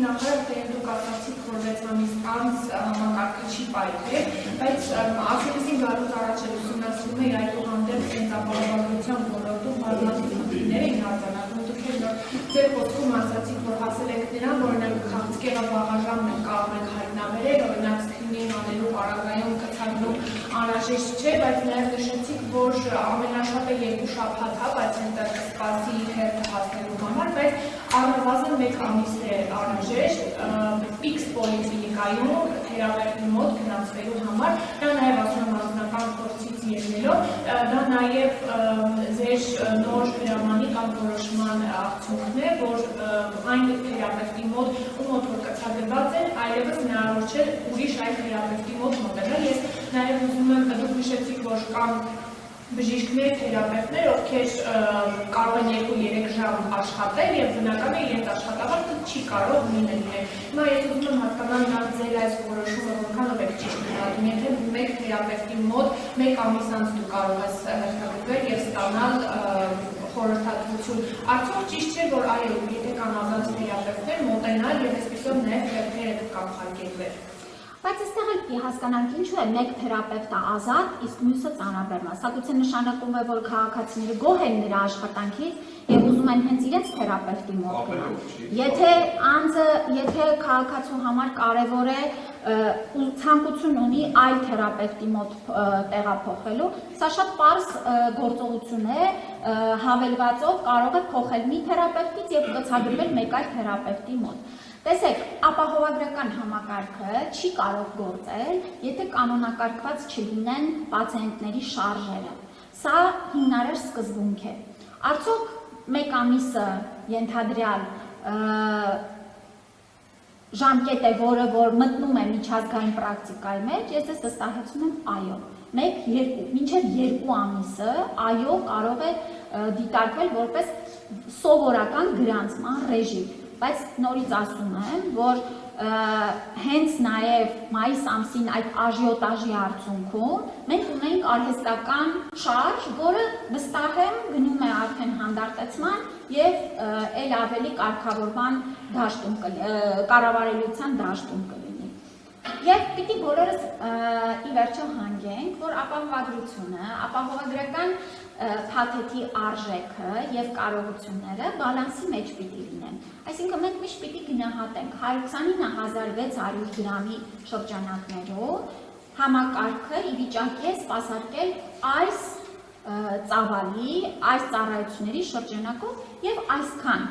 նախարար դուք ասացիք, որ 6 ամիս անց համակարգը չի պայթել, բայց ասելիսին գալուց առաջ ուսումնասիրում էի այդուհանդերձ հենց ապահովագրության ոլորտում բազմաթիվ խնդիրներ էին արձանագրում, դուք ձեր խոսքում ասացիք, որ հասել եք նրան, որ օրինակ քաղցկեղը վաղաժամ կարող ենք հայտնաբերել, օրինակ սկրինինգ անելու պարագայում կցանելու անհրաժեշտ չէ, բայց նաև նշեցիք, որ ամենաշատը 2 շաբաթ, բայց այնտեղ սպասի հերթը հասնելու համար, բայց առնվազն 1 ամիս է անհրաժեշտ X պոլիկլինիկայում թերապևտի մոտ գնացվելու համար, դա նաև ասում եմ անձնական փորձից ելնելով, դա նաև ձեր նոր հրամանի կամ որոշման արդյունքն է, որ այն թերապևտի մոտ ում մոտ որ կցադրված են, այլևս հնարավոր չէ ուրիշ այլ թերապևտի մոտ մոտենալ։ Ես նաև ուզում եմ, դուք նշեցիք, որ կան բժիշկներ, թերապևտներ, ովքեր կարող են 2-3 ժամ աշխատել եւ բնական է իրենց աշխատավարձը չի կարող լինել։ Հիմա ես ուզում եմ հասկանալ ձեր այս որոշումը որքանով եք ճիշտ գնահատում, եթե մեկ թերապևտի մոտ 1 ամիս անց դու կարող ես հերթագրվել եւ ստանալ խորհրդատվություն։ Արդյոք ճիշտ չէ, որ այո, եթե կան ազատ թերապևտներ, մոտենալ եւ այսպեսով նաեւ հերթերը կանխարգելվել։ Բայց այստեղ էլ հասկանանք ինչու է մեկ թերապևտը ազատ, իսկ մյուսը ծանրաբեռնված։ Սա գուցե նշանակում է, որ քաղաքացիները գոհ են նրա աշխատանքից եւ ուզում են հենց իրենց թերապևտի մոտ գնալ։ Եթե քաղաքացու համար կարևոր է ու ցանկություն ունի այլ թերապևտի մոտ տեղափոխելու, սա շատ պարզ գործողություն է, հավելվածով կարող է փոխել մի թերապևտից եւ գցագրվել մեկ այլ թերապևտի մոտ։ Տեսեք, ապահովագրական համակարգը չի կարող գործել, եթե կանոնակարգված չլինեն պացիենտների շարժերը։ Սա հիմնարար սկզբունք է։ Արդյոք 1 ամիսը ենթադրյալ ժամկետ է, որ մտնում է միջազգային պրակտիկայի մեջ, ես ես վստահեցնում եմ այո։ Մինչև 2 ամիսը այո կարող է դիտարկվել որպես սովորական գրանցման ռեժիմ։ Բայց նորից ասում եմ, որ հենց նաև մայիս ամսին այդ աժիոտաժի արդյունքում մենք ունենք արհեստական շարժ, որը վստահ եմ գնում է արդեն հանդարտեցման եւ ել ավելի կարգավորման դաշտում կառավարելիության դաշտում կլինի։ Եվ պիտի բոլորս ի վերջո հանգենք, որ ապահովագրությունը, ապահովագրական փաթեթի արժեքը եւ կարողությունները բալանսի մեջ պիտի լինեն։ Այսինքն մենք միշտ պիտի գնահատենք 129,600 դրամի շրջանակներով համակարգը ի վիճակի է սպասարկել այս ծավալի, այս ծառայությունների շրջանակով եւ այսքան։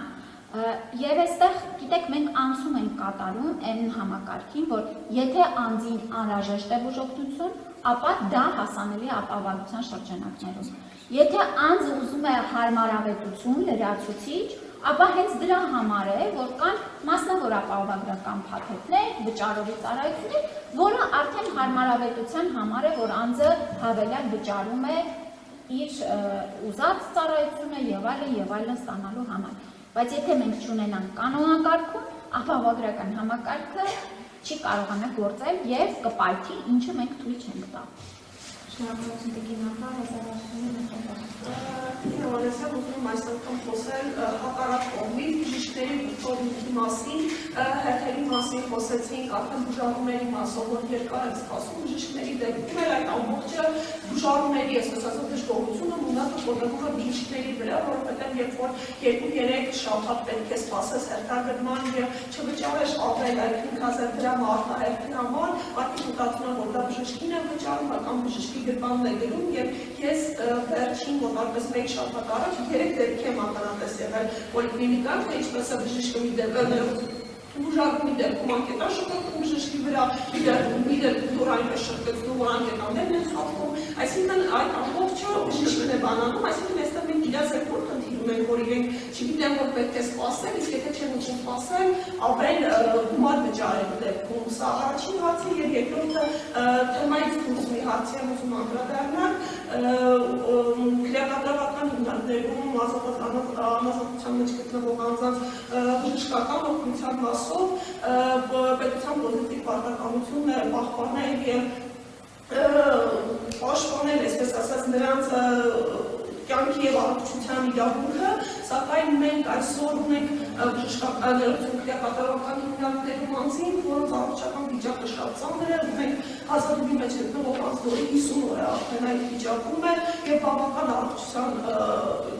Եվ այստեղ, գիտեք, մենք անցում ենք կատարում այն համակարգին, որ եթե անձին անհրաժեշտ է բուժօգնություն, ապա դա հասանելի է ապահովագրության շրջանակներում։ Եթե անձը ուզում է հարմարավետություն, լրացուցիչ, ապա հենց դրա համար է, որ կան մասնավոր ապահովագրական փաթեթներ, վճարովի ծառայություններ, որը արդեն հարմարավետության համար է, որ անձը հավելյալ վճարում է իր ուզած ծառայությունը եւ այլն ստանալու համար։ Բայց եթե մենք չունենանք կանոնակարգում, ապահովագրական համակարգը չի կարողանա գործել եւ կպայթի, ինչը մենք թույլ չենք տա։ Շնորհակալություն տիկինական հուսալիքների Ես ուզում այս անգամ խոսել հակառակ կողմից բժիշկների բուժօգնության մասին, հերթերի մասին խոսեցինք, արդեն բուժառումների մասով, որ երկար են սպասում բժիշկների դեպքում էլ այդ ամբողջը բուժառումների ասացած դժգոհությունը մունատը կոտրվում է բժիշկների վրա, որովհետև երբ որ 2-3 շաբաթ պետք է սպասես հերթագրման եւ չվճարես ավել այդ 5000 դրամ արտահերթի համար, արդեն մտածում եմ, որ դա բժշկին է վճարում, կամ բժշկի գրպանն է գրում եւ ես վերջին որպես 1 շաբաթ առաջ 3 դեպք եմ ականատես եղել պոլիկլինիկան, թե ինչպես է բժիշկը մի դեպքում բուժառումի դեպքում անկետան շփոթվում բժշկի վրա, մի դեպքում որ այնպես շփոթվում, որ անկետաններն են խախտվում, այսինքն այդ ամբողջը բժիշկն է բանանում, այսինքն այստեղ մենք իրազեկում խնդիրում ենք, որ իրենք չգիտեն, որ պետք է սպասել, իսկ եթե չեն ուզում սպասել, ապրեն գումար վճարելու դեպքում։ Սա առաջին հարցը եւ երկրորդը թեմայից դուրս մի հարցի եմ ուզում անդրադառնալ, քրեակադրական հիմնարկներում անազատության մեջ գտնվող անձանց բժշկական օգնության մասով պետության պոզիտիվ պարտականությունն է պահպանել եւ պաշտպանել, այսպես ասած, նրանց կյանքի եւ առողջության իրավունքը, սակայն մենք այսօր ունենք բժշկականություն քրեակատարողական հիմնարկներում անձին, որոնց առողջական վիճակը շատ ծանր է, ունենք հազարդուի մեջ գտնվող անձնորի 50 օր է արդեն այդ վիճակում է եւ բավական առողջության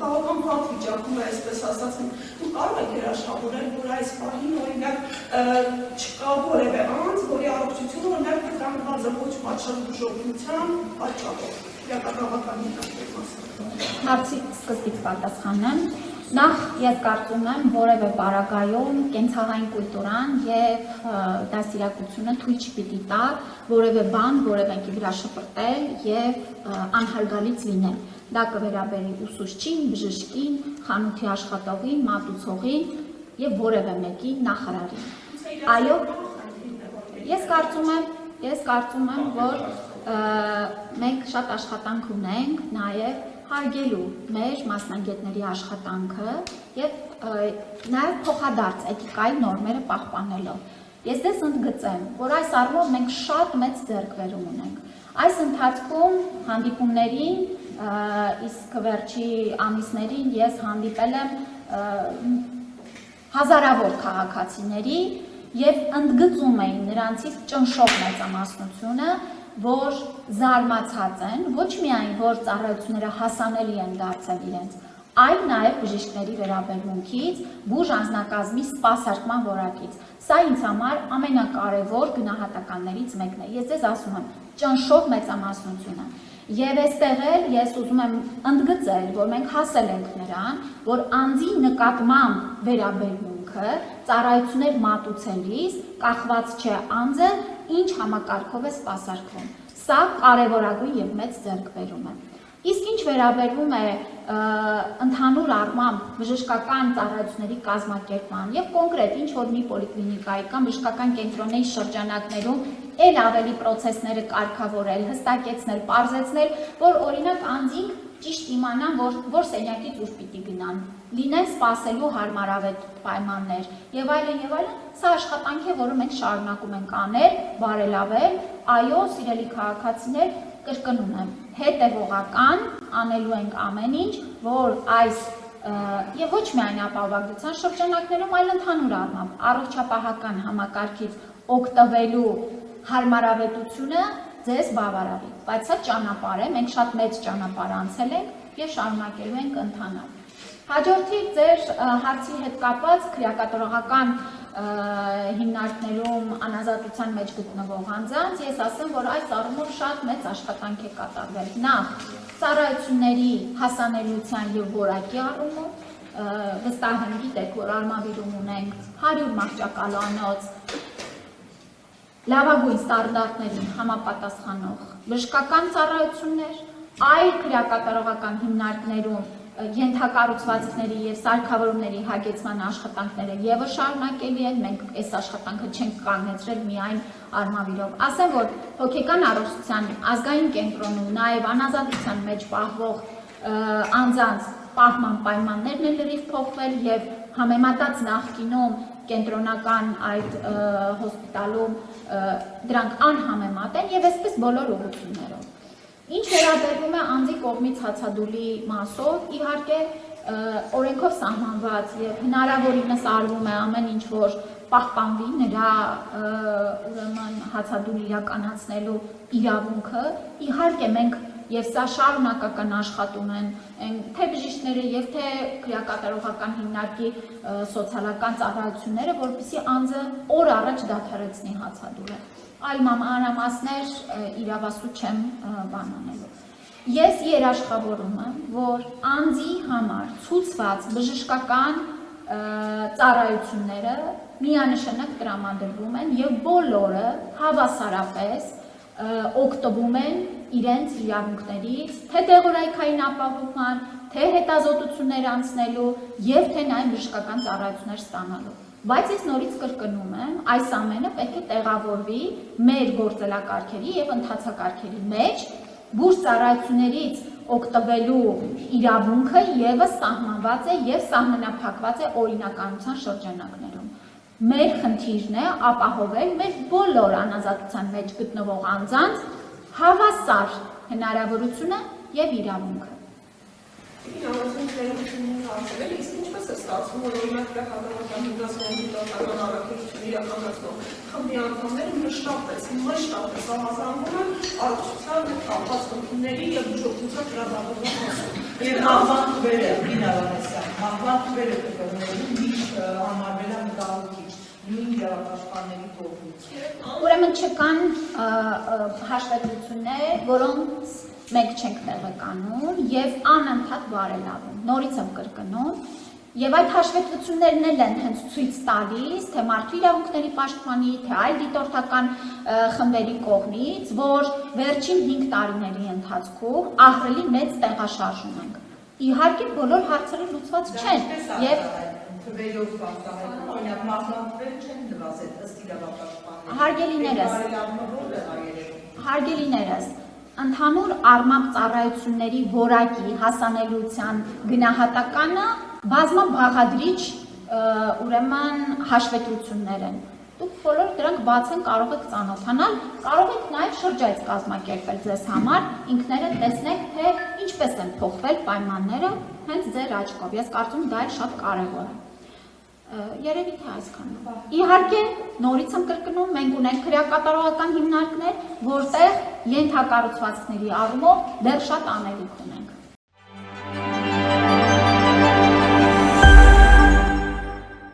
բավական վատ վիճակում է, այսպես ասած, դու կարող եք երաշխավորել, որ այս պահին օրինակ չկա որևէ անձ, որի առողջությունը օրինակ վտանգված է ոչ պատշաճ պատճառով, քրեակատարողական հիմնարկների մասով։ Հարցի սկզբից պատասխանեմ։ Նախ ես կարծում եմ որևէ պարագայում կենցաղային կուլտուրան եւ դաստիարակությունը թույլ չպիտի տա որևէ բան, որևէ վրա շպրտել եւ անհարգալից լինել։ Դա կվերաբերի ուսուցչին, բժշկին, խանութի աշխատողին, մատուցողին եւ որևէ մեկի նախարարին։ Այո, ես կարծում եմ, որ մենք շատ աշխատանք ունենք նաեւ հարգելու մեր մասնագետների աշխատանքը եւ նաեւ փոխադարձ էթիկայի նորմերը պահպանելով։ Ես դες ընդգծեմ, որ այս առումով մենք շատ մեծ ձեռքբերում ունենք։ Այս ընթացքում հանդիպումներին, իսկ վերջի ամիսներին ես հանդիպել եմ հազարավոր քաղաքացիների եւ ընդգծում էին նրանցից ճնշող մեծամասնությունը, որ զարմացած են, ոչ միայն որ ծառայությունները հասանելի են դարձել իրենց, այլ նաև բժիշկների վերաբերմունքից, բուժ անձնակազմի սպասարկման որակից։ Սա ինձ համար ամենակարևոր գնահատականներից մեկն է։ Ես ձեզ ասում եմ, ճնշող մեծամասնությունը։ Եվ այստեղ էլ ես ուզում եմ ընդգծել, որ մենք հասել ենք նրան, որ անձի նկատմամբ վերաբերմունքը ծառայություններ մատուցելիս կախված չէ անձը ինչ համակարգով է սպասարկվում։ Սա կարևորագույն եւ մեծ ձեռքբերում է։ Իսկ ինչ վերաբերվում է ընդհանուր առմամբ բժշկական ծառայությունների կազմակերպման եւ կոնկրետ ինչ որ մի պոլիկլինիկայի կամ բժշկական կենտրոնների շրջանակներում ել ավելի process-ները կարգավորել, հստակեցնել, պարզեցնել, որ օրինակ անձինք ճիշտ իմանան, որ սենյակից ուր պիտի գնան, լինեն սպասելու հարմարավետ պայմաններ եւ այլն, սա աշխատանք է, որը մենք շարունակում ենք անել, բարելավել, այո, սիրելի քաղաքացիներ, կրկնում եմ, հետևողական անելու ենք ամեն ինչ, որ այս եւ ոչ միայն ապահովագրության շրջանակներում, այլ ընդհանուր առմամբ առողջապահական համակարգից օգտվելու հարմարավետությունը ձեզ բավարարի, բայց սա ճանապարհ է, մենք շատ մեծ ճանապարհ անցել ենք եւ շարունակելու ենք ընթանալ։ Հաջորդի ձեր հարցի հետ կապված քրեակատարողական հիմնարկներում անազատության մեջ գտնվող անձանց ես ասեմ, որ այս առումով շատ մեծ աշխատանք է կատարվել։ Նախ ծառայությունների հասանելիության եւ որակի առումով վստահ եմ գիտեք, որ Արմավիրում ունենք 100 մահճակալանոց լավագույն ստանդարտներին համապատասխանող բժշկական ծառայություններ, այլ քրեակատարողական հիմնարկներում ենթակառուցվածքների եւ սարքավորումների հագեցման աշխատանքները եւս շարունակելի են, մենք այս աշխատանքը չենք կանգնեցրել միայն Արմավիրով։ Ասեմ, որ հոգեկան առողջության ազգային կենտրոնում նաեւ անազատության մեջ պահվող անձանց պահման պայմաններն են լրիվ փոխվել եւ համեմատած նախկինում կենտրոնական այդ հոսպիտալում դրանք անհամեմատ են եւ այսպես բոլոր ուղղություններով։ Ինչ վերաբերվում է անձի կողմից հացադուլի մասով, իհարկե օրենքով սահմանված եւ հնարավորինս արվում է ամեն ինչ, որ պահպանվի նրա ուրեմն հացադուլ իրականացնելու իրավունքը, իհարկե մենք եւ սա շարունակական աշխատում են թե բժիշկները եւ թե քրեակատարողական հիմնարկի սոցիալական ծառայությունները, որպեսզի անձը օր առաջ դադարեցնի հացադուլը։ Այլ մանրամասներ իրավասու չեմ բանանելու։ Ես երաշխավորում եմ, որ անձի համար ցուցված բժշկական ծառայությունները միանշանակ տրամադրվում են եւ բոլորը հավասարապես օգտվում են իրենց իրավունքներից, թե դեղորայքային ապահովման, թե հետազոտություններ անցնելու եւ թե նաեւ բժշկական ծառայություններ ստանալու։ Բայց ես նորից կրկնում եմ, այս ամենը պետք է տեղավորվի մեր գործելակարգերի եւ ընթացակարգերի մեջ, բուժ ծառայություններից օգտվելու իրավունքը եւս սահմանված է եւ սահմանափակված է օրինականության շրջանակներում։ Մեր խնդիրն է ապահովել մեր բոլոր անազատության մեջ գտնվող անձանց հավասար հնարավորությունը եւ իրավունքը։ Ինչ ստացվում, որ օրինակ քաղաքական դասական առաքելություն իրականացնող խմբի անդամները մշտապես ահազանգում են առողջության հետ կապված խնդիրների եւ բուժօգնության հրաբարության մասին։ Եվ մահվան թվերը, Ինավանեսյան, մահվան թվերը կգրնելու միշտ համարվել է մտահոգիչ, նույն դերապաշտպանների կողմից։ Ուրեմն չկան հաշվետվություններ, որոնց մենք չենք տեղեկանում եւ անընդհատ բարելավում։ Նորից եմ կրկնում, եւ այդ հաշվետվություններն են հենց ցույց տալիս, թե մարդու իրավունքների պաշտպանի, թե այլ դիտորդական խմբերի կողմից, որ վերջին 5 տարիների ընթացքում ահռելի մեծ տեղաշարժ ունենք։ Իհարկե բոլոր հարցերը լուծված չեն եւ թվերով բացահայտում, օրինակ մահվան թվերը չեն նվազել ըստ իրավապաշտպանների։ Հարգելիներս, ընդհանուր առմամբ ծառայությունների որակի հասանելիության գնահատականը բազմաբաղադրիչ ուրեմն հաշվետվություններ են։ Դուք բոլոր դրանք բաց են կարող եք ծանոթանալ, կարող եք նաև շրջայց կազմակերպել ձեզ համար, ինքներդ տեսնեք, թե ինչպես են փոխվել պայմանները հենց ձեր աչքով։ Ես կարծում եմ դա էլ շատ կարևոր է։ Երևի թե այսքանն։ Իհարկե, նորից եմ կրկնում, մենք ունենք քրեակատարողական հիմնարկներ, որտեղ ենթակառուցվածքների առումով դեռ շատ անելիք ունենք։